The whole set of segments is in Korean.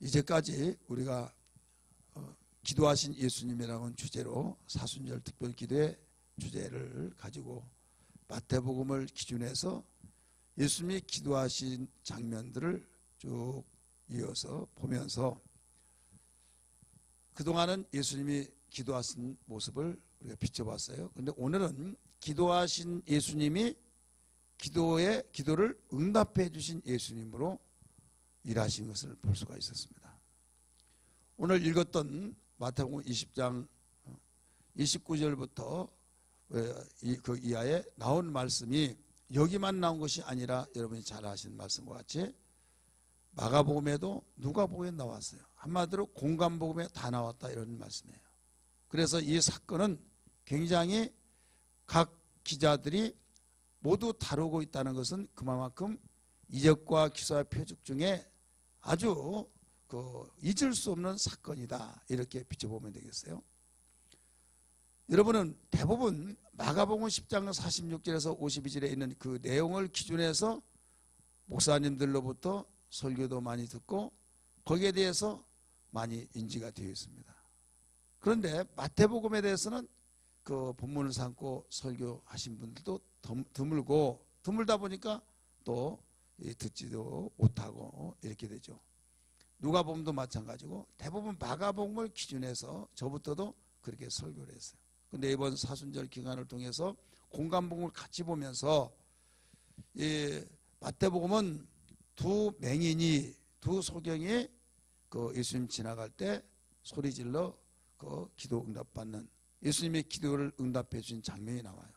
이제까지 우리가 기도하신 예수님이라는 주제로 사순절 특별기도의 주제를 가지고 마태복음을 기준해서 예수님이 기도하신 장면들을 쭉 이어서 보면서 그동안은 예수님이 기도하신 모습을 우리가 비춰봤어요. 그런데 오늘은 기도하신 예수님이 기도를 응답해 주신 예수님으로 일하신 것을 볼 수가 있었습니다. 오늘 읽었던 마태복음 20장 29절부터 그 이하에 나온 말씀이 여기만 나온 것이 아니라 여러분이 잘 아시는 말씀과 같이 마가복음에도 누가복음에 나왔어요. 한마디로 공관복음에 다 나왔다 이런 말씀이에요. 그래서 이 사건은 굉장히 각 기자들이 모두 다루고 있다는 것은 그만큼 이적과 기사와 표적 중에 아주 잊을 수 없는 사건이다 이렇게 비춰보면 되겠어요. 여러분은 대부분 마가복음 10장 46절에서 52절에 있는 그 내용을 기준해서 목사님들로부터 설교도 많이 듣고 거기에 대해서 많이 인지가 되어 있습니다. 그런데 마태복음에 대해서는 그 본문을 삼고 설교하신 분들도 드물고 드물다 보니까 또 듣지도 못하고 이렇게 되죠. 누가복음도 마찬가지고 대부분 마가복음을 기준해서 저부터도 그렇게 설교를 했어요. 그런데 이번 사순절 기간을 통해서 공관복음을 같이 보면서 이 마태복음은 두 맹인이 두 소경이 그 예수님 지나갈 때 소리질러 그 기도 응답받는 예수님의 기도를 응답해 주신 장면이 나와요.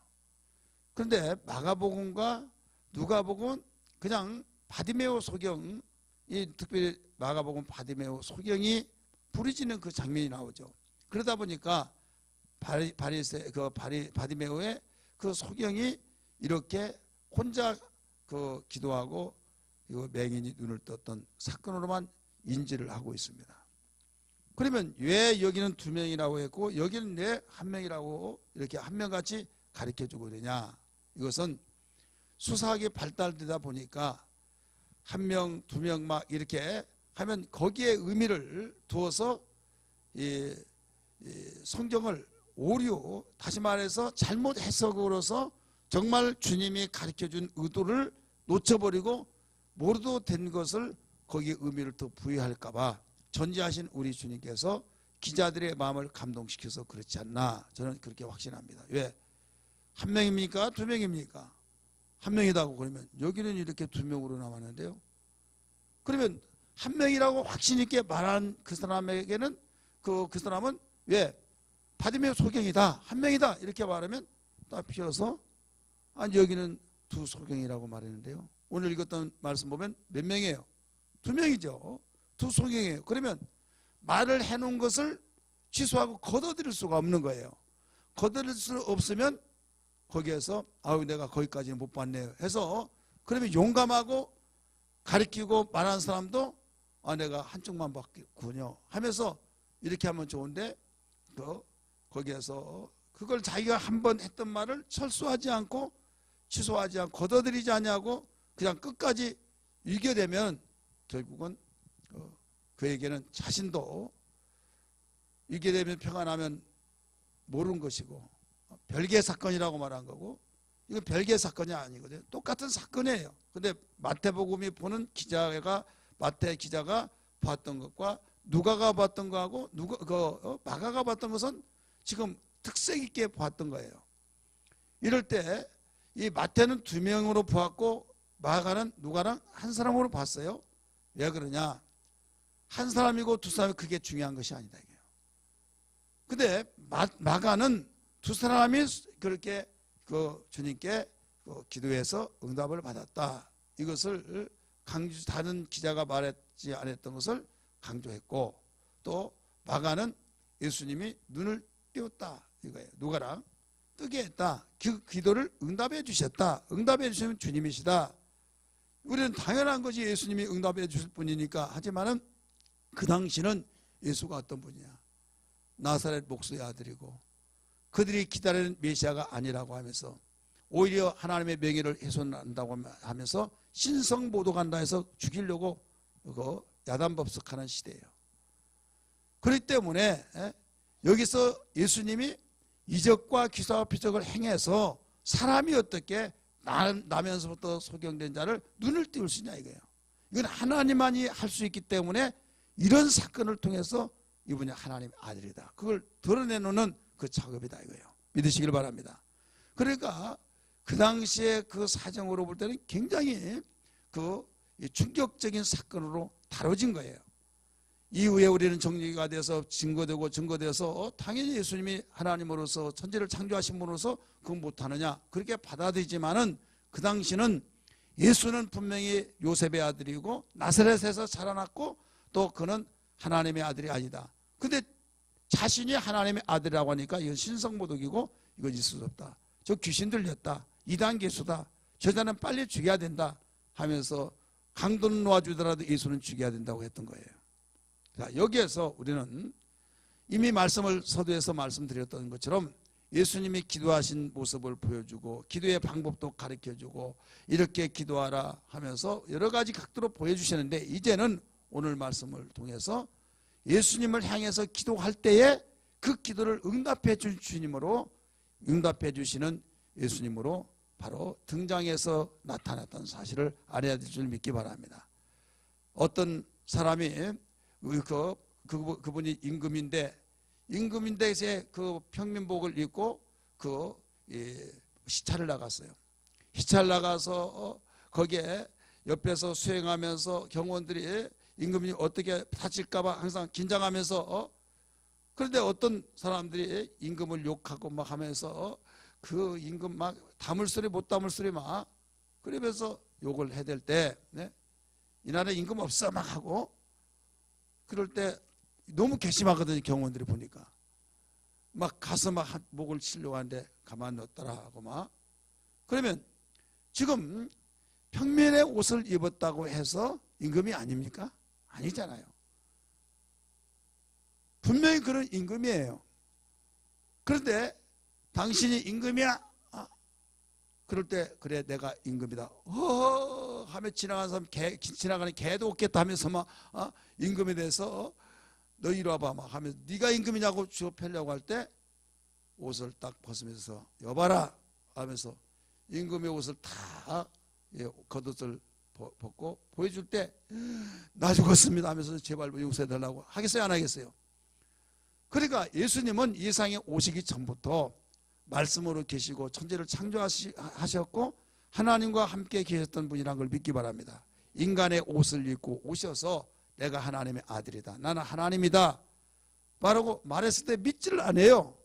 그런데 마가복음과 누가복음은 그냥 바디메오 소경, 특별히 마가복음 바디메오 소경이 부르짖는 그 장면이 나오죠. 그러다 보니까 바디메오의 그 소경이 이렇게 혼자 그 기도하고 맹인이 눈을 떴던 사건으로만 인지를 하고 있습니다. 그러면 왜 여기는 두 명이라고 했고 여기는 왜 한 명이라고 이렇게 한 명같이 가르쳐주고 그러냐. 이것은 수사학이 발달되다 보니까 한 명, 두 명 막 이렇게 하면 거기에 의미를 두어서 이 성경을 오류, 다시 말해서 잘못 해석으로서 정말 주님이 가르쳐준 의도를 놓쳐버리고 모르도 된 것을 거기에 의미를 더 부여할까 봐 전지하신 우리 주님께서 기자들의 마음을 감동시켜서 그렇지 않나 저는 그렇게 확신합니다. 왜? 한 명입니까? 두 명입니까? 한 명이다고 그러면 여기는 이렇게 두 명으로 남았는데요. 그러면 한 명이라고 확신 있게 말한 그 사람에게는 그 사람은 왜? 바디메오 소경이다. 한 명이다. 이렇게 말하면 딱 피어서 아니 여기는 두 소경이라고 말했는데요. 오늘 읽었던 말씀 보면 몇 명이에요? 두 명이죠. 두 소경이에요. 그러면 말을 해놓은 것을 취소하고 걷어들일 수가 없는 거예요. 걷어들일 수 없으면 거기에서 아유 내가 거기까지는 못 봤네요 해서 그러면 용감하고 가르치고 말하는 사람도 아 내가 한쪽만 봤군요 하면서 이렇게 하면 좋은데 거기에서 그걸 자기가 한번 했던 말을 철수하지 않고 취소하지 않고 걷어들이지 않냐고 그냥 끝까지 이겨내면 결국은 그에게는 자신도 이겨내면 평안하면 모르는 것이고 별개의 사건이라고 말한 거고 이건 별개의 사건이 아니거든요. 똑같은 사건이에요. 근데 마태복음이 보는 마태 기자가 봤던 것과 누가가 봤던 거하고 마가가 봤던 것은 지금 특색 있게 봤던 거예요. 이럴 때 이 마태는 두 명으로 보았고 마가는 누가랑 한 사람으로 봤어요. 왜 그러냐? 한 사람이고 두 사람이 그게 중요한 것이 아니다 이게요. 근데 마가는 두 사람이 그렇게 주님께 기도해서 응답을 받았다. 이것을 다른 기자가 말했지 않았던 것을 강조했고 또 마가는 예수님이 눈을 띄웠다 이거예요. 누가랑 뜨게 했다. 그 기도를 응답해 주셨다. 응답해 주시면 주님이시다. 우리는 당연한 거지 예수님이 응답해 주실 분이니까. 하지만은 그 당시는 예수가 어떤 분이야? 나사렛 목수의 아들이고 그들이 기다리는 메시아가 아니라고 하면서 오히려 하나님의 명예를 훼손한다고 하면서 신성모독한다 해서 죽이려고 야단법석하는 시대예요. 그렇기 때문에 여기서 예수님이 이적과 기사와 표적을 행해서 사람이 어떻게 나면서부터 소경된 자를 눈을 띄울 수 있냐 이거예요. 이건 하나님만이 할 수 있기 때문에 이런 사건을 통해서 이분이 하나님의 아들이다, 그걸 드러내놓는 그 작업이다 이거예요. 믿으시길 바랍니다. 그러니까 그 당시에 그 사정으로 볼 때는 굉장히 그 충격적인 사건으로 다뤄진 거예요. 이후에 우리는 정리가 돼서 증거되어서 당연히 예수님이 하나님으로서 천지를 창조하신 분으로서 그건 못하느냐 그렇게 받아들이지만은 그 당시는 예수는 분명히 요셉의 아들이고 나사렛에서 자라났고 또 그는 하나님의 아들이 아니다. 근데 자신이 하나님의 아들이라고 하니까 이건 신성모독이고 이건 있을 수 없다. 저 귀신 들렸다. 이단 개수다. 저자는 빨리 죽여야 된다 하면서 강도는 놓아주더라도 예수는 죽여야 된다고 했던 거예요. 자, 여기에서 우리는 이미 말씀을 서두에서 말씀드렸던 것처럼 예수님이 기도하신 모습을 보여주고 기도의 방법도 가르쳐주고 이렇게 기도하라 하면서 여러 가지 각도로 보여주시는데, 이제는 오늘 말씀을 통해서 예수님을 향해서 기도할 때에 그 기도를 응답해 준 주님으로, 응답해 주시는 예수님으로 바로 등장해서 나타났던 사실을 알아야 될 줄 믿기 바랍니다. 어떤 사람이 그분이 임금인데 이제 그 평민복을 입고 시찰을 나갔어요. 시찰 나가서 거기에 옆에서 수행하면서 경호원들이 임금이 어떻게 다칠까봐 항상 긴장하면서 그런데 어떤 사람들이 임금을 욕하고 막 하면서 그 임금 막 담을 소리 못 담을 소리 막 그러면서 욕을 해댈 때, 이 나라에 임금 없어 막 하고 그럴 때 너무 괘씸하거든요. 경호원들이 보니까 막 가서 막 목을 치려고 하는데 가만 뒀더라 하고 막. 그러면 지금 평면의 옷을 입었다고 해서 임금이 아닙니까? 아니잖아요. 분명히 그런 임금이에요. 그런데 당신이 임금이야? 그럴 때 그래 내가 임금이다 하며 지나가는 개도 없겠다 하면서 막 임금에 대해서 너 이리 와봐 막 하면서 네가 임금이냐고 주워 펴려고 할 때 옷을 딱 벗으면서 여봐라 하면서 임금의 옷을 다 겉옷을 벗고 보여줄 때 나 죽었습니다 하면서 제발 용서해 달라고 하겠어요 안 하겠어요? 그러니까 예수님은 이 세상에 오시기 전부터 말씀으로 계시고 천지를 창조하셨고 하나님과 함께 계셨던 분이라는 걸 믿기 바랍니다. 인간의 옷을 입고 오셔서 내가 하나님의 아들이다, 나는 하나님이다 말하고 말했을 때 믿지를 않아요.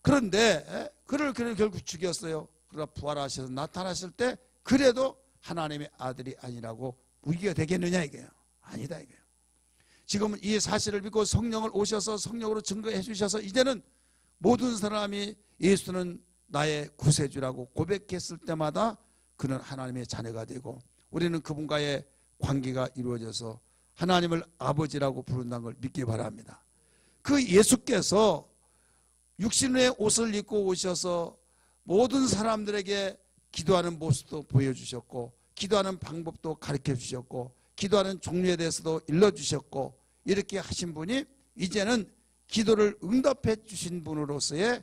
그런데 그를 결국 죽였어요. 그러나 부활하셔서 나타나실 때 그래도 하나님의 아들이 아니라고 우기가 되겠느냐 이게요. 아니다 이게요. 지금 이 사실을 믿고 성령을 오셔서 성령으로 증거해 주셔서 이제는 모든 사람이 예수는 나의 구세주라고 고백했을 때마다 그는 하나님의 자녀가 되고 우리는 그분과의 관계가 이루어져서 하나님을 아버지라고 부른다는 걸 믿기 바랍니다. 그 예수께서 육신의 옷을 입고 오셔서 모든 사람들에게 기도하는 모습도 보여주셨고 기도하는 방법도 가르쳐 주셨고 기도하는 종류에 대해서도 일러주셨고 이렇게 하신 분이 이제는 기도를 응답해 주신 분으로서의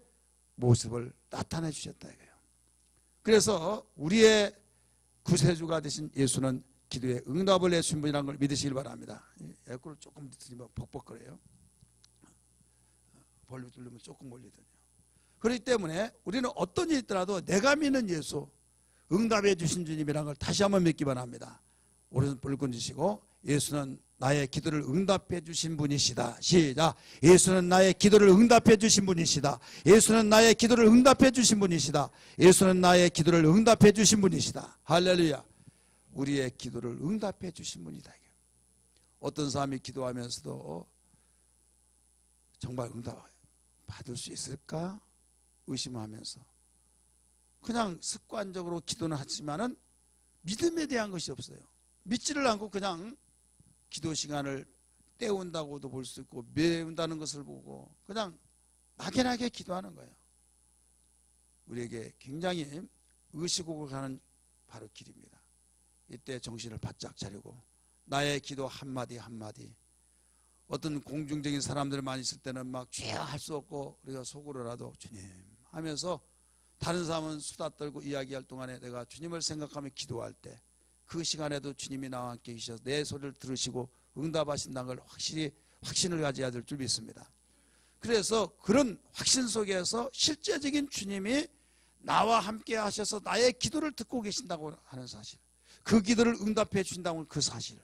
모습을 나타내 주셨다 이거예요. 그래서 우리의 구세주가 되신 예수는 기도에 응답을 해주신 분이라는 걸 믿으시길 바랍니다. 에코를 조금 들으면 벅벅거려요. 볼륨 뚫리면 조금 올리더니요. 그렇기 때문에 우리는 어떤 일이 있더라도 내가 믿는 예수, 응답해 주신 주님이라는 걸 다시 한번 믿기 바랍니다. 오른손 뿔 쥐시고 예수는 나의 기도를 응답해 주신 분이시다. 시작. 예수는 나의 기도를 응답해 주신 분이시다. 예수는 나의 기도를 응답해 주신 분이시다. 예수는 나의 기도를 응답해 주신 분이시다. 할렐루야. 우리의 기도를 응답해 주신 분이다. 어떤 사람이 기도하면서도 정말 응답 받을 수 있을까 의심하면서 그냥 습관적으로 기도는 하지만은 믿음에 대한 것이 없어요. 믿지를 않고 그냥 기도 시간을 때운다고도 볼 수 있고 메운다는 것을 보고 그냥 막연하게 기도하는 거예요. 우리에게 굉장히 의식하고 가는 바로 길입니다. 이때 정신을 바짝 차리고 나의 기도 한마디 한마디. 어떤 공중적인 사람들 많이 있을 때는 막 주여 할 수 없고 우리가 속으로라도 주님 하면서 다른 사람은 수다 떨고 이야기할 동안에 내가 주님을 생각하며 기도할 때 그 시간에도 주님이 나와 함께 계셔서 내 소리를 들으시고 응답하신다는 걸 확신을 가져야 될 줄 믿습니다. 그래서 그런 확신 속에서 실제적인 주님이 나와 함께 하셔서 나의 기도를 듣고 계신다고 하는 사실, 그 기도를 응답해 주신다고 하는 그 사실,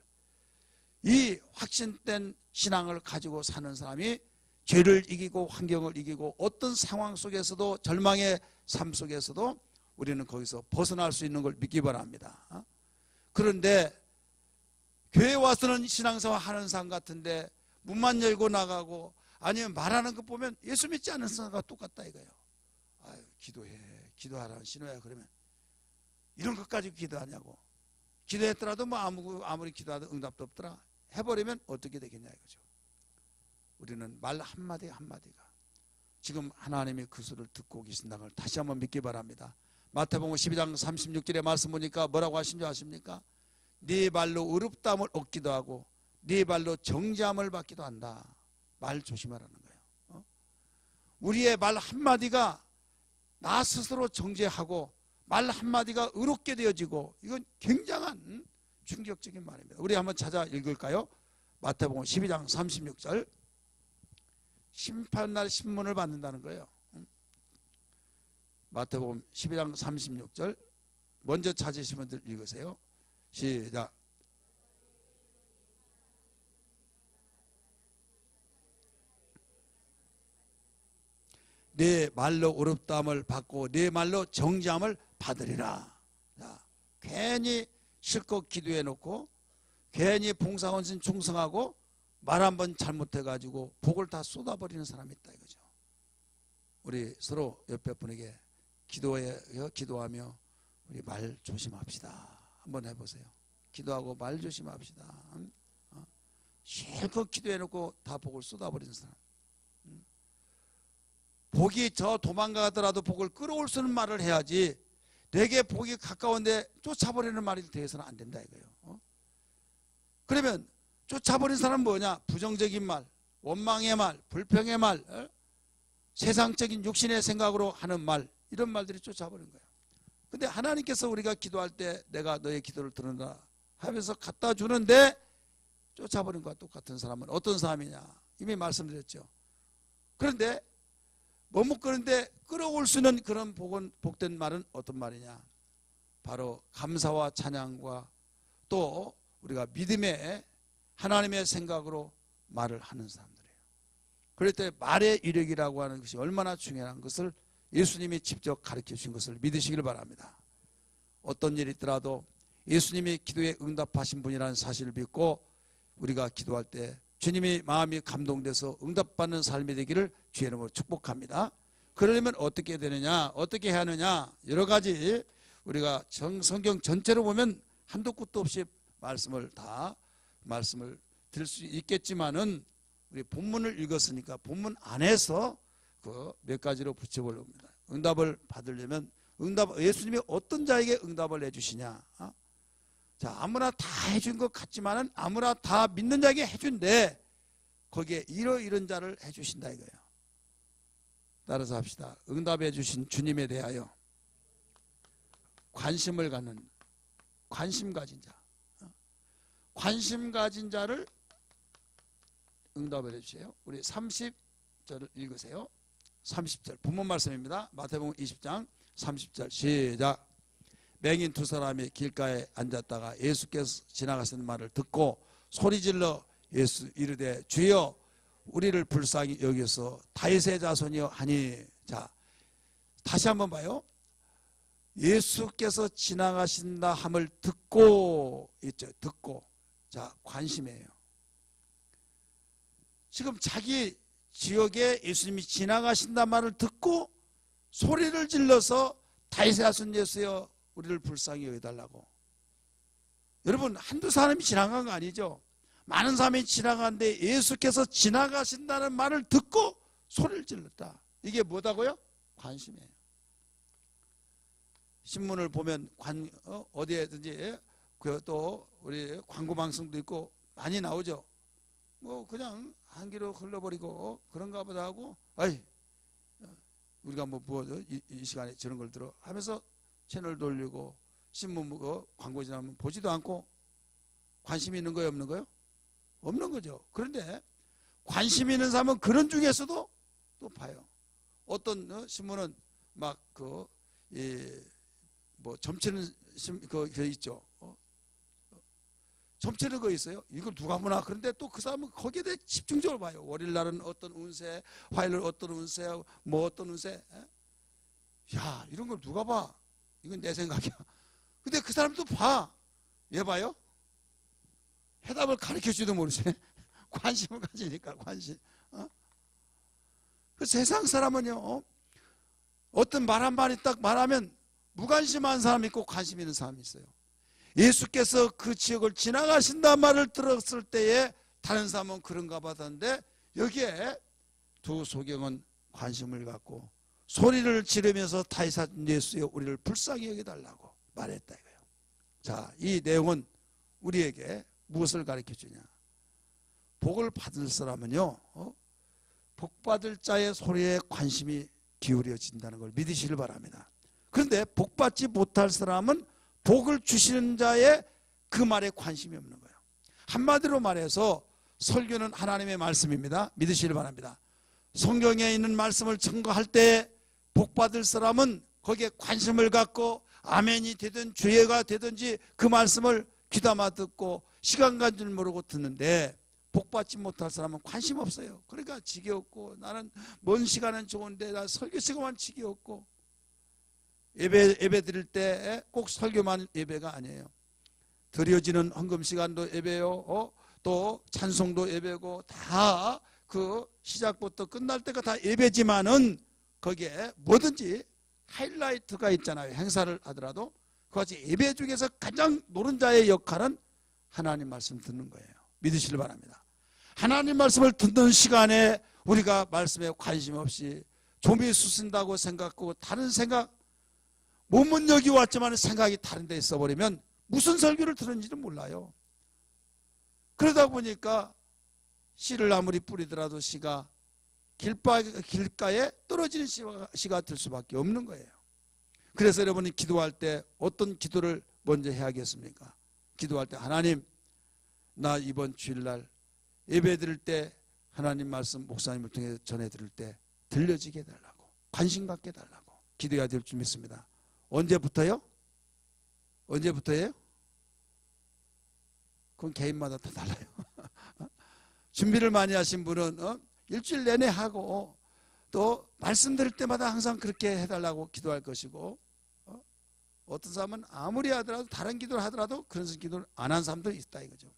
이 확신된 신앙을 가지고 사는 사람이 죄를 이기고 환경을 이기고 어떤 상황 속에서도 절망의 삶 속에서도 우리는 거기서 벗어날 수 있는 걸 믿기 바랍니다. 그런데 교회 와서는 신앙생활 하는 사람 같은데 문만 열고 나가고 아니면 말하는 거 보면 예수 믿지 않는 사람과 똑같다 이거예요. 아유, 기도하라 신호야. 그러면 이런 것까지 기도하냐고. 기도했더라도 뭐 아무리 기도하도 응답도 없더라. 해버리면 어떻게 되겠냐 이거죠. 우리는 말 한마디 한마디가 지금 하나님이 그 소리를 듣고 계신다는 걸 다시 한번 믿기 바랍니다. 마태복음 12장 36절의 말씀 보니까 뭐라고 하신 줄 아십니까? 네 말로 의롭다함을 얻기도 하고 네 말로 정죄함을 받기도 한다. 말 조심하라는 거예요. 우리의 말 한마디가 나 스스로 정죄하고 말 한마디가 의롭게 되어지고, 이건 굉장한 충격적인 말입니다. 우리 한번 찾아 읽을까요? 마태복음 12장 36절. 심판날 신문을 받는다는 거예요. 마태복음 12장 36절 먼저 찾으신 분들 읽으세요. 시작. 네 말로 의롭다함을 받고 네 말로 정죄함을 받으리라. 자, 괜히 실컷 기도해 놓고 괜히 봉사원신 충성하고 말 한 번 잘못해가지고 복을 다 쏟아버리는 사람이 있다 이거죠. 우리 서로 옆에 분에게 기도하며 우리 말 조심합시다. 한번 해보세요. 기도하고 말 조심합시다. 실컷 기도해놓고 다 복을 쏟아버리는 사람. 복이 저 도망가더라도 복을 끌어올 수 있는 말을 해야지, 내게 복이 가까운데 쫓아버리는 말이 되어서는 안 된다 이거예요. 그러면 쫓아버린 사람은 뭐냐? 부정적인 말, 원망의 말, 불평의 말, 세상적인 육신의 생각으로 하는 말, 이런 말들이 쫓아버린 거예요. 근데 하나님께서 우리가 기도할 때 내가 너의 기도를 들은다 하면서 갖다 주는데 쫓아버린 것과 똑같은 사람은 어떤 사람이냐? 이미 말씀드렸죠. 그런데 머뭇거리는데 끌어올 수 있는 그런 복된 말은 어떤 말이냐? 바로 감사와 찬양과 또 우리가 믿음의 하나님의 생각으로 말을 하는 사람들이에요. 그럴 때 말의 이력이라고 하는 것이 얼마나 중요한 것을 예수님이 직접 가르쳐 주신 것을 믿으시길 바랍니다. 어떤 일이 있더라도 예수님이 기도에 응답하신 분이라는 사실을 믿고 우리가 기도할 때 주님이 마음이 감동돼서 응답받는 삶이 되기를 주의 이름으로 축복합니다. 그러려면 어떻게 되느냐, 어떻게 해야 하느냐, 여러 가지 우리가 성경 전체로 보면 한도 끝도 없이 말씀을 드릴 수 있겠지만은 우리 본문을 읽었으니까 본문 안에서 그 몇 가지로 붙여보려고 합니다. 응답을 받으려면 예수님이 어떤 자에게 응답을 해주시냐? 자, 아무나 다 해준 것 같지만은 아무나 다 믿는 자에게 해준데 거기에 이런 자를 해주신다 이거예요. 따라서 합시다. 응답해 주신 주님에 대하여 관심을 갖는, 관심 가진 자, 관심 가진 자를 응답을 해주세요. 우리 30절을 읽으세요. 30절 본문 말씀입니다. 마태복음 20장 30절 시작. 맹인 두 사람이 길가에 앉았다가 예수께서 지나가시는 말을 듣고 소리질러 예수 이르되 주여 우리를 불쌍히 여기서 다윗의 자손이여 하니. 자, 다시 한번 봐요. 예수께서 지나가신다 함을 듣고 있죠. 듣고. 자, 관심이에요. 지금 자기 지역에 예수님이 지나가신다 말을 듣고 소리를 질러서 다윗의 자손 예수여 우리를 불쌍히 여겨달라고. 여러분, 한두 사람이 지나간 거 아니죠. 많은 사람이 지나가는데 예수께서 지나가신다는 말을 듣고 소리를 질렀다. 이게 뭐다고요? 관심이에요. 신문을 보면 어디에든지 또 우리 광고 방송도 있고 많이 나오죠. 뭐 그냥 한기로 흘러버리고 그런가 보다 하고, 아이 우리가 뭐 이 시간에 저런 걸 들어 하면서 채널 돌리고 신문 보고 광고 지나면 보지도 않고 관심이 있는 거예요, 없는 거예요? 없는 거죠. 그런데 관심 있는 사람은 그런 중에서도 또 봐요. 어떤 신문은 막 뭐 점치는 그 있죠. 점치는 거 있어요. 이걸 누가 보나. 그런데 또 그 사람은 거기에 대해 집중적으로 봐요. 월요일 날은 어떤 운세, 화요일 어떤 운세, 뭐 어떤 운세. 야, 이런 걸 누가 봐? 이건 내 생각이야. 근데 그 사람도 봐. 왜 봐요? 해답을 가르쳐주도 모르지. 관심을 가지니까, 관심. 그 세상 사람은요, 어떤 말 한마디 딱 말하면 무관심한 사람이 있고 관심 있는 사람이 있어요. 예수께서 그 지역을 지나가신다는 말을 들었을 때에 다른 사람은 그런가 봐던데, 여기에 두 소경은 관심을 갖고 소리를 지르면서 다이사진 예수여 우리를 불쌍히 여겨달라고 말했다 이거예요. 자, 이 내용은 우리에게 무엇을 가르쳐 주냐? 복을 받을 사람은요, 복받을 자의 소리에 관심이 기울여진다는 걸 믿으시길 바랍니다. 그런데 복받지 못할 사람은 복을 주시는 자의 그 말에 관심이 없는 거예요. 한마디로 말해서 설교는 하나님의 말씀입니다. 믿으시길 바랍니다. 성경에 있는 말씀을 증거할 때 복받을 사람은 거기에 관심을 갖고 아멘이 되든 주예가 되든지 그 말씀을 귀담아 듣고 시간 간 줄 모르고 듣는데, 복받지 못할 사람은 관심 없어요. 그러니까 지겹고, 나는 먼 시간은 좋은데 나 설교 시간만 지겹고. 예배 드릴 때 꼭 설교만 예배가 아니에요. 드려지는 헌금 시간도 예배요, 또 찬송도 예배고, 다 그 시작부터 끝날 때가 다 예배지만은 거기에 뭐든지 하이라이트가 있잖아요. 행사를 하더라도 그같이 예배 중에서 가장 노른자의 역할은 하나님 말씀 듣는 거예요. 믿으시길 바랍니다. 하나님 말씀을 듣는 시간에 우리가 말씀에 관심 없이 좀비 수순다고 생각하고 다른 생각, 몸은 여기 왔지만 생각이 다른 데 있어버리면 무슨 설교를 들은지도 몰라요. 그러다 보니까 씨를 아무리 뿌리더라도 씨가 길가에 떨어지는 씨가 될 수밖에 없는 거예요. 그래서 여러분이 기도할 때 어떤 기도를 먼저 해야겠습니까? 기도할 때, 하나님, 나 이번 주일날 예배 드릴 때 하나님 말씀 목사님을 통해 전해 드릴 때 들려지게 해달라고, 관심 갖게 해달라고 기도해야 될 줄 믿습니다. 언제부터요? 언제부터예요? 그건 개인마다 다 달라요. 준비를 많이 하신 분은 일주일 내내 하고, 또 말씀 드릴 때마다 항상 그렇게 해달라고 기도할 것이고, 어떤 사람은 아무리 하더라도, 다른 기도를 하더라도 그런 기도를 안 한 사람도 있다 이거죠.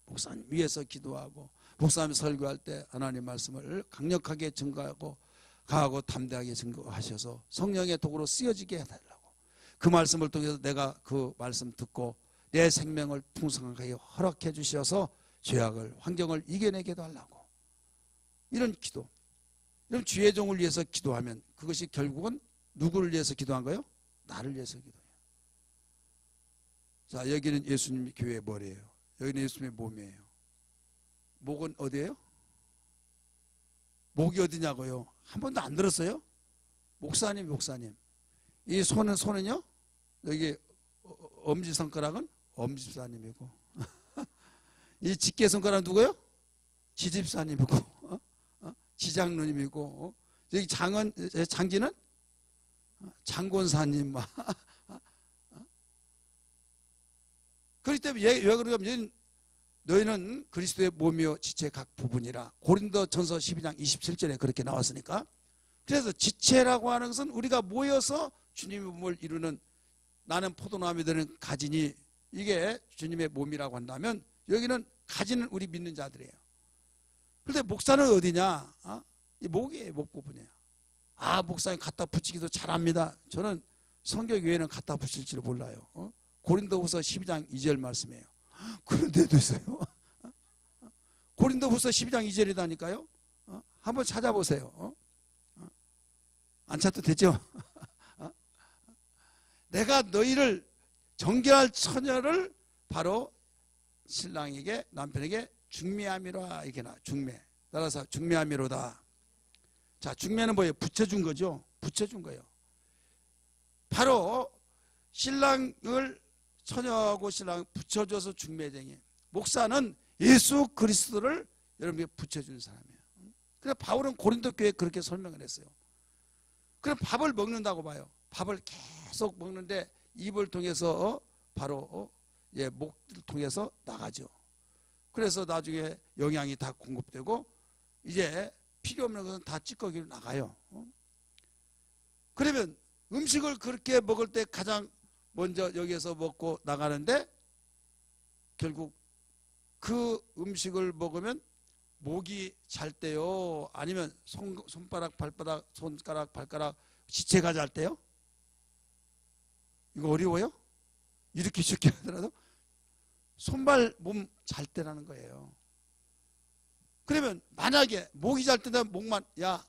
목사님 위해서 기도하고, 목사님 설교할 때 하나님 말씀을 강력하게 증거하고 강하고 담대하게 증거하셔서 성령의 도구로 쓰여지게 해달라고, 그 말씀을 통해서 내가 그 말씀 듣고 내 생명을 풍성하게 허락해 주셔서 죄악을, 환경을 이겨내게 해달라고, 이런 기도. 이런 주의 종을 위해서 기도하면 그것이 결국은 누구를 위해서 기도한 거예요? 나를 위해서 기도해요. 자, 여기는 예수님의 교회의 머리예요. 여기는 예수님의 몸이에요. 목은 어디예요? 목이 어디냐고요? 한 번도 안 들었어요? 목사님. 이 손은요? 여기 엄지손가락은 엄집사님이고, 이 집게손가락은 누구예요? 지집사님이고, 지장로님이고, 여기 장기는 장권사님. 그렇기 때문에 왜 그러냐면 너희는 그리스도의 몸이요 지체 각 부분이라, 고린도전서 12장 27절에 그렇게 나왔으니까. 그래서 지체라고 하는 것은 우리가 모여서 주님의 몸을 이루는, 나는 포도나무이 되는 가지니, 이게 주님의 몸이라고 한다면 여기는 가지는 우리 믿는 자들이에요. 그런데 목사는 어디냐? 이 목이에요. 목 부분이에요. 목사님 갖다 붙이기도 잘합니다. 저는 성경 외에는 갖다 붙일 줄 몰라요. 고린도후서 12장 2절 말씀이에요. 그런 데도 있어요. 고린도후서 12장 2절이다니까요. 한번 찾아보세요. 안 찾도 되죠? 내가 너희를 정결할 처녀를 바로 신랑에게 남편에게 중매함이라 이렇게 나 중매. 따라서 중매함이로다. 자, 중매는 뭐예요? 붙여준 거죠. 붙여준 거예요. 바로 신랑을 처녀하고 신랑 붙여줘서 중매쟁이. 목사는 예수 그리스도를 여러분에게 붙여주는 사람이에요. 그래서 바울은 고린도 교회에 그렇게 설명을 했어요. 그럼 밥을 먹는다고 봐요. 밥을 계속 먹는데 입을 통해서 바로 목을 통해서 나가죠. 그래서 나중에 영양이 다 공급되고 이제 필요 없는 것은 다 찌꺼기로 나가요. 그러면 음식을 그렇게 먹을 때 가장 먼저 여기에서 먹고 나가는데 결국 그 음식을 먹으면 목이 잘 때요? 아니면 손가락, 발바닥, 손가락, 발가락, 시체가 잘 때요? 이거 어려워요? 이렇게 쉽게 하더라도 손발, 몸 잘 때라는 거예요. 그러면 만약에 목이 잘 때면 목만 야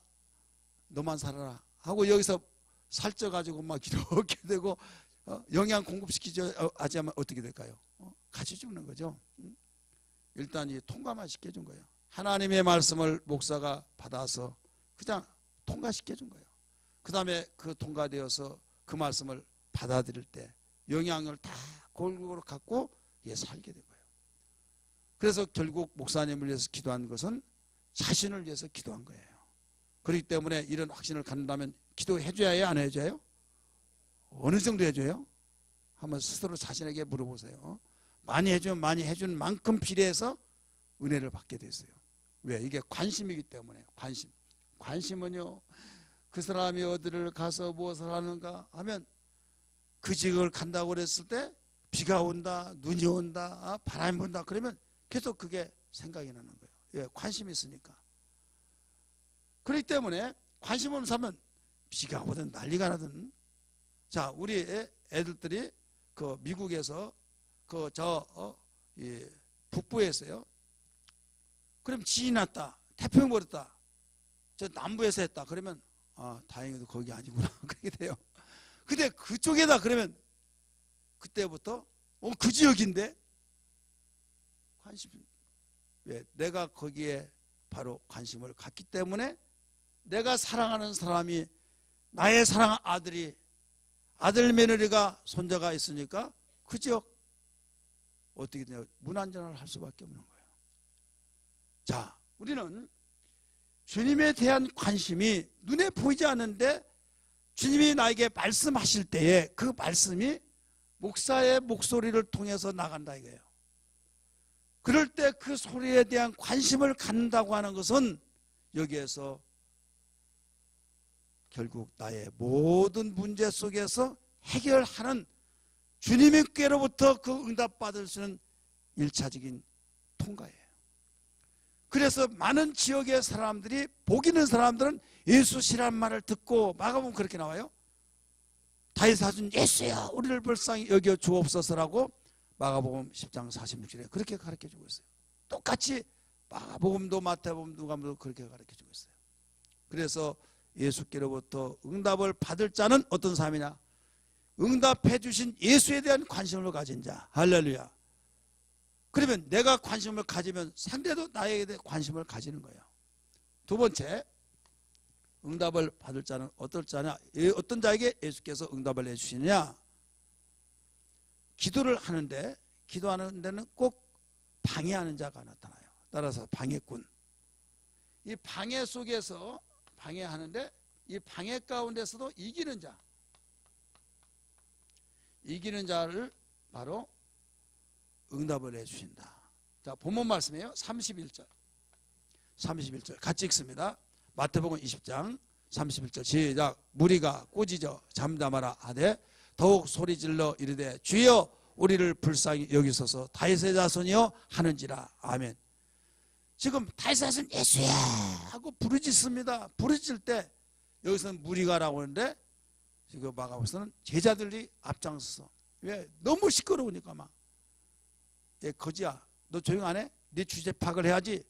너만 살아라 하고 여기서 살쪄가지고 막 이렇게 되고 영양 공급시키죠. 하지만 어떻게 될까요? 같이 죽는 거죠. 일단 이 통과만 시켜준 거예요. 하나님의 말씀을 목사가 받아서 그냥 통과시켜준 거예요. 그 다음에 그 통과되어서 그 말씀을 받아들일 때 영향을 다 골고루 갖고 살게 된 거예요. 그래서 결국 목사님을 위해서 기도한 것은 자신을 위해서 기도한 거예요. 그렇기 때문에 이런 확신을 갖는다면 기도해 줘야 해요? 안 해줘요? 어느 정도 해줘요? 한번 스스로 자신에게 물어보세요. 많이 해주면 많이 해준 만큼 비례해서 은혜를 받게 됐어요. 왜? 이게 관심이기 때문에. 관심은요, 그 사람이 어디를 가서 무엇을 하는가 하면 그 지역을 간다고 그랬을 때 비가 온다, 눈이 온다, 바람이 분다 그러면 계속 그게 생각이 나는 거예요. 예, 관심이 있으니까. 그렇기 때문에 관심 없는 사람은 비가 오든 난리가 나든. 자, 우리 애들들이 그 미국에서 북부에서요. 그럼 지진이 났다, 태풍이 벌었다, 저 남부에서 했다. 그러면 다행히도 거기 아니구나 그렇게 돼요. 근데 그쪽에다 그러면 그때부터 그 지역인데 관심. 왜? 내가 거기에 바로 관심을 갖기 때문에 내가 사랑하는 사람이 나의 사랑하는 아들이 아들 며느리가 손자가 있으니까 그 지역 어떻게 되냐 문안전화를 할 수밖에 없는 거예요. 자, 우리는 주님에 대한 관심이 눈에 보이지 않는데 주님이 나에게 말씀하실 때에 그 말씀이 목사의 목소리를 통해서 나간다 이거예요. 그럴 때 그 소리에 대한 관심을 갖는다고 하는 것은 여기에서 결국 나의 모든 문제 속에서 해결하는 주님께로부터 그 응답받을 수 있는 1차적인 통과예요. 그래서 많은 지역의 사람들이 복 있는 사람들은 예수시란 말을 듣고 마가복음 그렇게 나와요. 다윗 사준 예수야 우리를 불쌍히 여겨 주옵소서라고 마가복음 10장 46절에 그렇게 가르쳐주고 있어요. 똑같이 마가복음도 마태복음도 누가복음도 그렇게 가르쳐주고 있어요. 그래서 예수께로부터 응답을 받을 자는 어떤 사람이냐? 응답해 주신 예수에 대한 관심을 가진 자. 할렐루야. 그러면 내가 관심을 가지면 상대도 나에게 대해 관심을 가지는 거예요. 두 번째, 응답을 받을 자는 어떤 자냐? 어떤 자에게 예수께서 응답을 해주시느냐? 기도하는 데는 꼭 방해하는 자가 나타나요. 따라서 방해꾼. 이 방해 속에서 방해하는데 이 방해 가운데서도 이기는 자를 바로 응답을 해주신다. 자, 본문 말씀이에요. 31절 같이 읽습니다. 마태복음 20장 31절 시작. 무리가 꾸짖어 잠잠하라 하되 더욱 소리질러 이르되 주여 우리를 불쌍히 여기소서 다윗의 자손이여 하는지라. 아멘. 지금 다윗의 자손 예수야 하고 부르짖습니다. 부르짖을 때 여기서는 무리가라고 하는데 지금 마가복음에서는 제자들이 앞장서서. 왜? 너무 시끄러우니까 막. 얘 거지야 너 조용 안 해? 네 주제 파악을 해야지.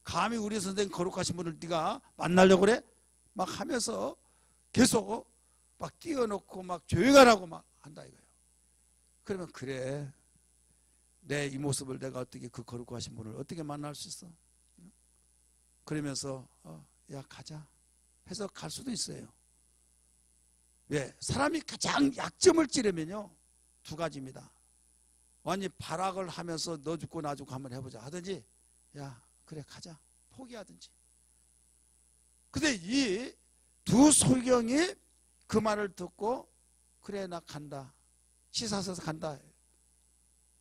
감히 우리 선생님 거룩하신 분을 네가 만나려고 그래? 막 하면서 계속 막 띄워놓고 막 조용하라고 막 한다 이거예요. 그러면 그래 내 이 모습을 내가 어떻게 그 거룩하신 분을 어떻게 만날 수 있어? 그러면서 야 가자 해서 갈 수도 있어요. 왜? 사람이 가장 약점을 찌르면요 두 가지입니다. 완전히 발악을 하면서 너 죽고 나 죽고 한번 해보자 하든지, 야 그래 가자 포기하든지. 근데 이 두 소경이 그 말을 듣고 그래 나 간다 씻어서 간다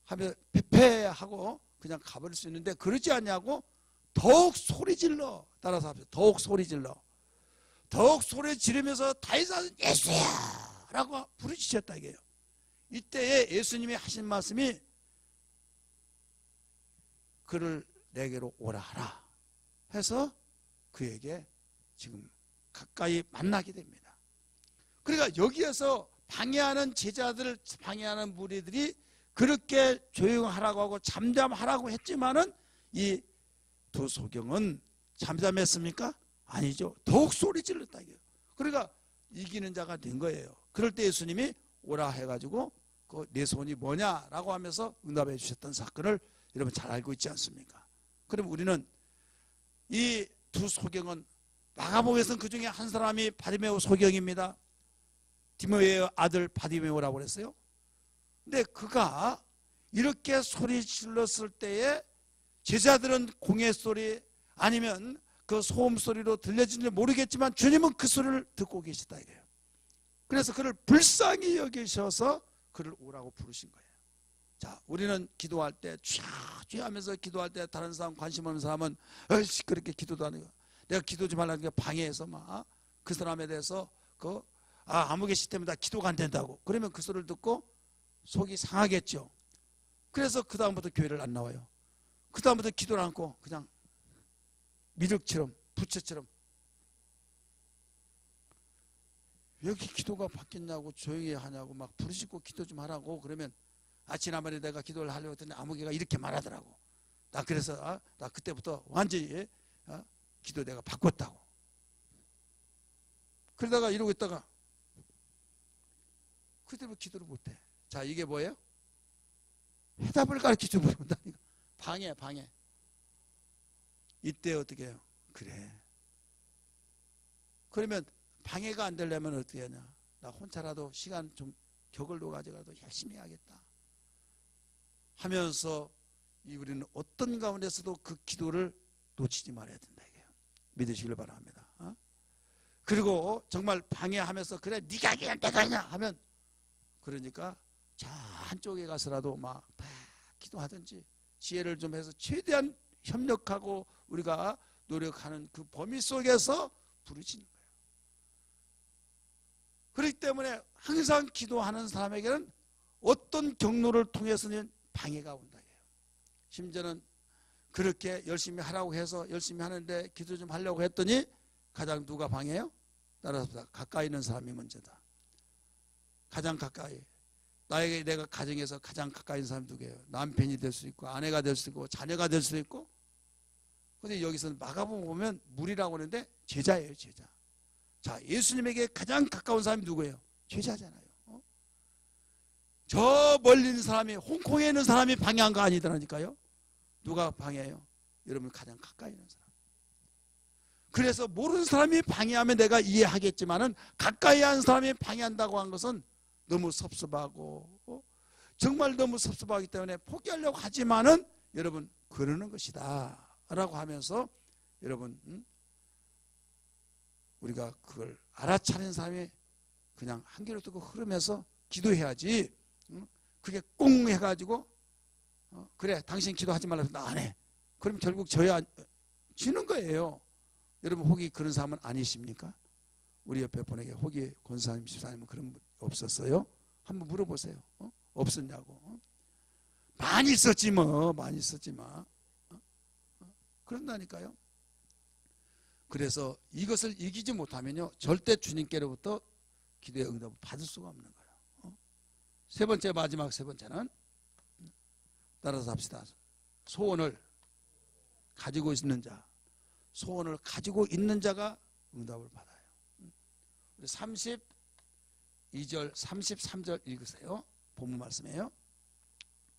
하면 패패하고 그냥 가버릴 수 있는데, 그러지 않냐고 더욱 소리 질러. 따라서 합시다. 더욱 소리 질러. 더욱 소리 지르면서 다윗은 예수야 라고 부르짖었다 이게요. 이때에 예수님이 하신 말씀이 그를 내게로 오라 하라 해서 그에게 지금 가까이 만나게 됩니다. 그러니까 여기에서 방해하는 제자들, 방해하는 무리들이 그렇게 조용하라고 하고 잠잠하라고 했지만은 이 두 소경은 잠잠했습니까? 아니죠. 더욱 소리 질렀다 이게요. 그러니까 이기는 자가 된 거예요. 그럴 때 예수님이 오라 해가지고 그 내 손이 뭐냐라고 하면서 응답해 주셨던 사건을 여러분 잘 알고 있지 않습니까? 그럼 우리는 이 두 소경은, 마가복음에서는 그 중에 한 사람이 바디메오 소경입니다. 디모의 아들 바디메오라고 그랬어요. 근데 그가 이렇게 소리 질렀을 때에 제자들은 공의 소리 아니면 그 소음 소리로 들려진지 모르겠지만 주님은 그 소리를 듣고 계시다 이래요. 그래서 그를 불쌍히 여기셔서 그를 오라고 부르신 거예요. 자, 우리는 기도할 때 쥐야 하면서 기도할 때 다른 사람 관심 없는 사람은 그렇게 기도도 안 해요. 내가 기도 좀 하려는 게 방해해서 막 그 사람에 대해서 아무 개시 때문에 나 기도가 안 된다고 그러면 그 소리를 듣고 속이 상하겠죠. 그래서 그 다음부터 교회를 안 나와요. 그 다음부터 기도를 않고 그냥 미륵처럼 부처처럼 왜 이렇게 기도가 바뀌냐고 조용히 하냐고 막 부르짖고 기도 좀 하라고 그러면 지난번에 내가 기도를 하려고 했더니 아무개가 이렇게 말하더라고. 나 그래서 나 그때부터 완전히 기도 내가 바꿨다고. 그러다가 이러고 있다가 그대로 기도를 못해. 자, 이게 뭐예요? 해답을 가르치지 못한다니까. 방해. 이때 어떻게 해요? 그래. 그러면 방해가 안 되려면 어떻게 하냐? 나 혼자라도 시간 좀 격을 가져가도 열심히 해야겠다 하면서 우리는 어떤 가운데서도 그 기도를 놓치지 말아야 된다 이게요. 믿으시길 바랍니다. 그리고 정말 방해하면서 그래 네가 그냥 내가 하냐 하면 그러니까 저 한쪽에 가서라도 막 기도하든지 지혜를 좀 해서 최대한 협력하고 우리가 노력하는 그 범위 속에서 부르짖는 거예요. 그렇기 때문에 항상 기도하는 사람에게는 어떤 경로를 통해서는 방해가 온다. 심지어는 그렇게 열심히 하라고 해서 열심히 하는데 기도 좀 하려고 했더니 가장 누가 방해해요? 따라서 가까이 있는 사람이 문제다. 가장 가까이. 나에게 내가 가정에서 가장 가까이 있는 사람이 누구예요? 남편이 될 수 있고 아내가 될 수 있고 자녀가 될 수 있고. 근데 여기서는 마가복음 보면 무리라고 하는데 제자예요, 제자. 자, 예수님에게 가장 가까운 사람이 누구예요? 제자잖아요. 저 멀리 있는 사람이, 홍콩에 있는 사람이 방해한 거 아니더라니까요. 누가 방해해요? 여러분 가장 가까이 있는 사람. 그래서 모르는 사람이 방해하면 내가 이해하겠지만은 가까이 한 사람이 방해한다고 한 것은 너무 섭섭하고 정말 너무 섭섭하기 때문에 포기하려고 하지만은 여러분 그러는 것이다 라고 하면서 여러분 우리가 그걸 알아차린 사람이 그냥 한 귀로 듣고 흐르면서 기도해야지. 그게 꽁 해가지고 그래 당신 기도하지 말라고 나 안 해. 그럼 결국 저야 지는 거예요. 여러분 혹이 그런 사람은 아니십니까? 우리 옆에 보내게 혹이 권사님 집사님은 그런 분 없었어요? 한번 물어보세요. 없었냐고. 많이 있었지 뭐. 많이 있었지만 그런다니까요. 그래서 이것을 이기지 못하면요 절대 주님께로부터 기도의 응답을 받을 수가 없는 거예요. 세 번째, 마지막 세 번째는 따라서 합시다. 소원을 가지고 있는 자, 소원을 가지고 있는 자가 응답을 받아요. 우리 32절 33절 읽으세요. 본문 말씀이에요.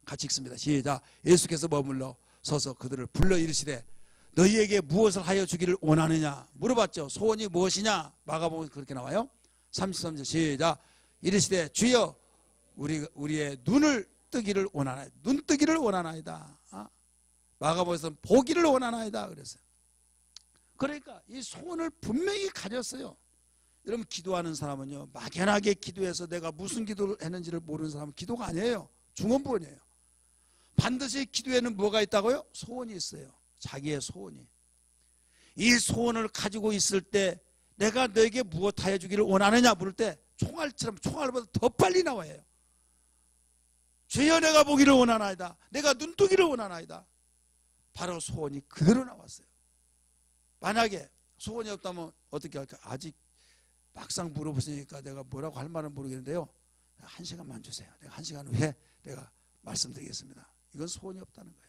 같이 읽습니다. 시작. 예수께서 머물러 서서 그들을 불러 이르시되 너희에게 무엇을 하여 주기를 원하느냐 물어봤죠. 소원이 무엇이냐? 마가복음 그렇게 나와요. 33절 시작. 이르시되 주여 우리의 눈을 뜨기를 원하나이다. 눈 뜨기를 원하나이다. 마가복음에서는 보기를 원하나이다 그랬어요. 그러니까 이 소원을 분명히 가졌어요. 여러분 기도하는 사람은요 막연하게 기도해서 내가 무슨 기도를 했는지를 모르는 사람은 기도가 아니에요. 중언부언이에요. 반드시 기도에는 뭐가 있다고요? 소원이 있어요. 자기의 소원이. 이 소원을 가지고 있을 때 내가 너에게 무엇 하여 주기를 원하느냐 물을 때 총알처럼 총알보다 더 빨리 나와요. 주여 내가 보기를 원하나이다. 내가 눈뜨기를 원하나이다. 바로 소원이 그대로 나왔어요. 만약에 소원이 없다면 어떻게 할까? 아직 막상 물어보시니까 내가 뭐라고 할 말은 모르겠는데요. 1시간만 주세요. 내가 1시간 후에 내가 말씀드리겠습니다. 이건 소원이 없다는 거예요.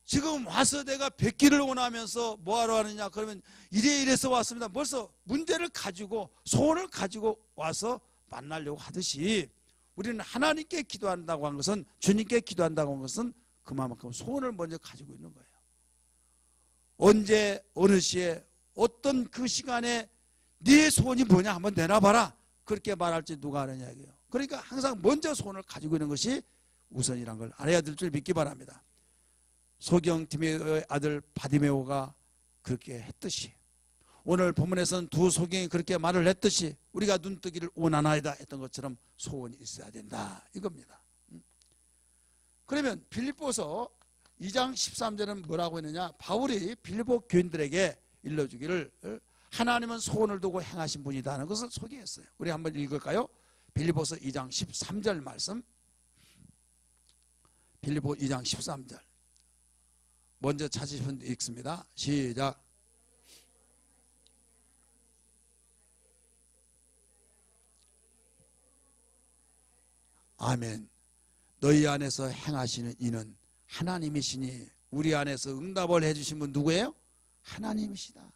지금 와서 내가 뵙기를 원하면서 뭐하러 하느냐 그러면 이래서 왔습니다. 벌써 문제를 가지고 소원을 가지고 와서 만나려고 하듯이 우리는 하나님께 기도한다고 한 것은 주님께 기도한다고 한 것은 그만큼 소원을 먼저 가지고 있는 거예요. 언제 어느 시에 어떤 그 시간에 네 소원이 뭐냐 한번 내놔봐라 그렇게 말할지 누가 아느냐 이게요. 그러니까 항상 먼저 소원을 가지고 있는 것이 우선이란 걸 알아야 될 줄 믿기 바랍니다. 소경 디메오의 아들 바디메오가 그렇게 했듯이 오늘 본문에서는 두 소경이 그렇게 말을 했듯이 우리가 눈뜨기를 원하나이다 했던 것처럼 소원이 있어야 된다 이겁니다. 그러면 빌립보서 2장 13절은 뭐라고 했느냐? 바울이 빌립보 교인들에게 일러주기를 하나님은 소원을 두고 행하신 분이다 하는 것을 소개했어요. 우리 한번 읽을까요? 빌립보서 2장 13절 말씀. 빌립보 2장 13절 먼저 찾으시면 읽습니다. 시작. 아멘. 너희 안에서 행하시는 이는 하나님이시니 우리 안에서 응답을 해주신 분 누구예요? 하나님이시다.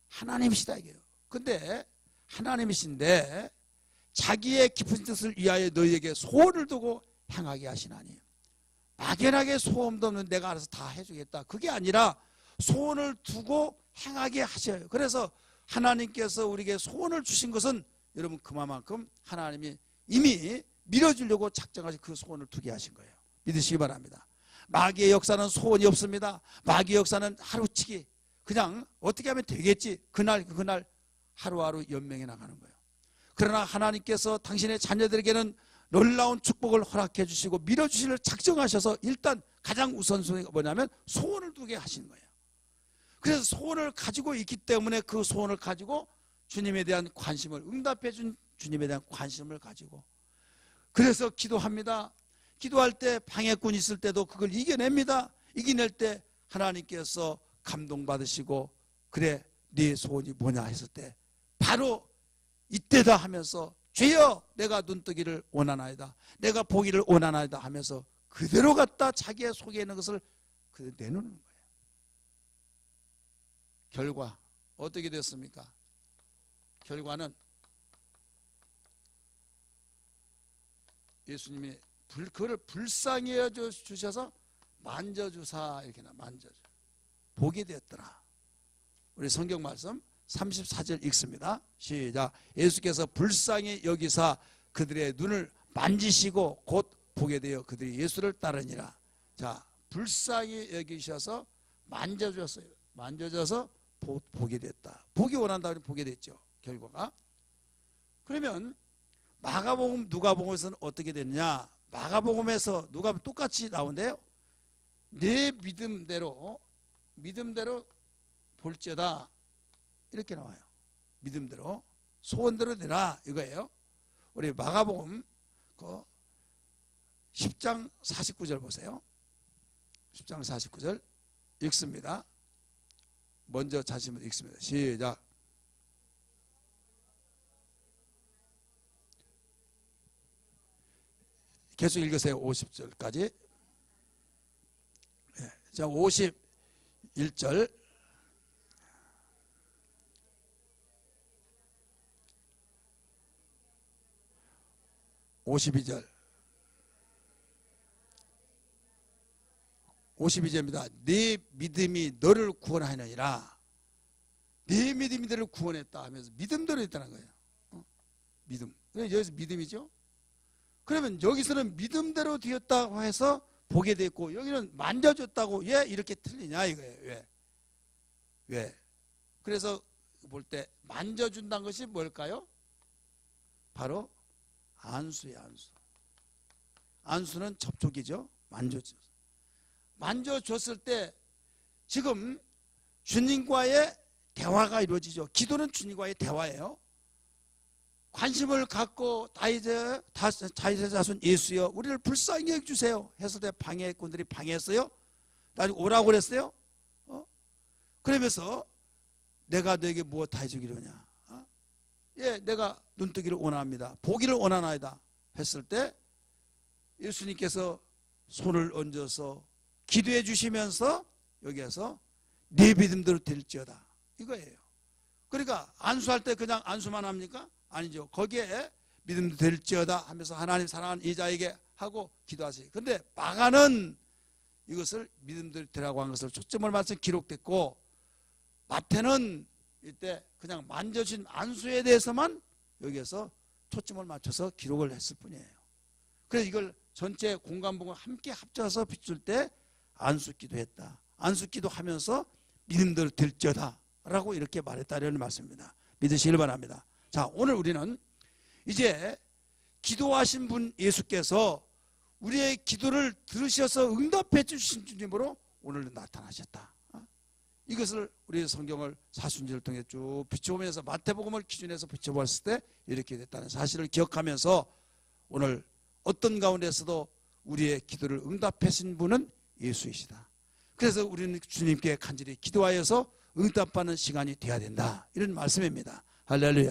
하나님이시다 이게요. 근데 하나님이신데 자기의 깊은 뜻을 위하여 너희에게 소원을 두고 행하게 하시나니 막연하게 소원도 없는 내가 알아서 다 해주겠다 그게 아니라 소원을 두고 행하게 하셔요. 그래서 하나님께서 우리에게 소원을 주신 것은 여러분 그만큼 하나님이 이미 밀어주려고 작정하신 그 소원을 두게 하신 거예요. 믿으시기 바랍니다. 마귀의 역사는 소원이 없습니다. 마귀의 역사는 하루치기 그냥 어떻게 하면 되겠지 그날 하루하루 연명해 나가는 거예요. 그러나 하나님께서 당신의 자녀들에게는 놀라운 축복을 허락해 주시고 밀어주시를 작정하셔서 일단 가장 우선순위가 뭐냐면 소원을 두게 하시는 거예요. 그래서 소원을 가지고 있기 때문에 그 소원을 가지고 주님에 대한 관심을 응답해 준 주님에 대한 관심을 가지고 그래서 기도합니다. 기도할 때 방해꾼이 있을 때도 그걸 이겨냅니다. 이겨낼 때 하나님께서 감동받으시고 그래 네 소원이 뭐냐 했을 때 바로 이때다 하면서 주여 내가 눈뜨기를 원하나이다. 내가 보기를 원하나이다 하면서 그대로 갖다 자기의 속에 있는 것을 그대로 내놓는 거예요. 결과 어떻게 됐습니까? 결과는 예수님이 그를 불쌍히 해 주셔서 만져주사 이렇게 만져줘 보게 되었더라. 우리 성경 말씀 34절 읽습니다. 시작. 예수께서 불쌍히 여기사 그들의 눈을 만지시고 곧 보게 되어 그들이 예수를 따르니라. 자, 불쌍히 여기셔서 만져줬어요. 만져줘서 보게 됐다. 보기 원한다고 보게 됐죠. 결과가. 그러면 마가복음 누가복음에서는 어떻게 됐냐? 마가복음에서 누가 똑같이 나오는데요. 내 믿음대로 볼지어다 이렇게 나와요. 믿음대로 소원대로 되라 이거예요. 우리 마가복음 10장 49절 보세요. 10장 49절 읽습니다. 먼저 자신은 읽습니다. 시작. 계속 읽으세요. 50절까지. 자, 51절. 52절. 52절입니다. 네 믿음이 너를 구원하느니라. 네 믿음이 너를 구원했다 하면서 믿음대로 했다는 거예요. 믿음. 여기서 믿음이죠. 그러면 여기서는 믿음대로 되었다고 해서 보게 됐고, 여기는 만져줬다고 왜 이렇게 틀리냐 이거예요. 왜? 그래서 볼 때 만져준다는 것이 뭘까요? 바로 안수예요. 안수. 안수는 접촉이죠. 만져줬을 때 지금 주님과의 대화가 이루어지죠. 기도는 주님과의 대화예요. 관심을 갖고 다윗의 자손 예수여 우리를 불쌍히 여겨주세요 했을 때 방해꾼들이 방해했어요. 나중에 오라고 그랬어요. 그러면서 내가 너에게 무엇 해주기로 하냐. 예, 내가 눈뜨기를 원합니다. 보기를 원하나이다 했을 때 예수님께서 손을 얹어서 기도해 주시면서 여기에서 네 믿음대로 될지어다 이거예요. 그러니까 안수할 때 그냥 안수만 합니까? 아니죠. 거기에 믿음도 될지어다 하면서 하나님 사랑하는 이 자에게 하고 기도하세요. 근데 마가는 이것을 믿음대로 되라고 한 것을 초점을 맞춰 기록됐고, 마태는 이때 그냥 만져진 안수에 대해서만 여기에서 초점을 맞춰서 기록을 했을 뿐이에요. 그래서 이걸 전체 공간복을 함께 합쳐서 비출 때 안수기도 했다. 안수기도 하면서 믿음대로 될지어다 라고 이렇게 말했다는 말씀입니다. 믿으시길 바랍니다. 자, 오늘 우리는 이제 기도하신 분 예수께서 우리의 기도를 들으셔서 응답해 주신 주님으로 오늘 나타나셨다. 이것을 우리 성경을 사순절을 통해 쭉 비춰보면서 마태복음을 기준해서 비춰봤을 때 이렇게 됐다는 사실을 기억하면서 오늘 어떤 가운데서도 우리의 기도를 응답하신 분은 예수이시다. 그래서 우리는 주님께 간절히 기도하여서 응답받는 시간이 되어야 된다. 이런 말씀입니다. 할렐루야.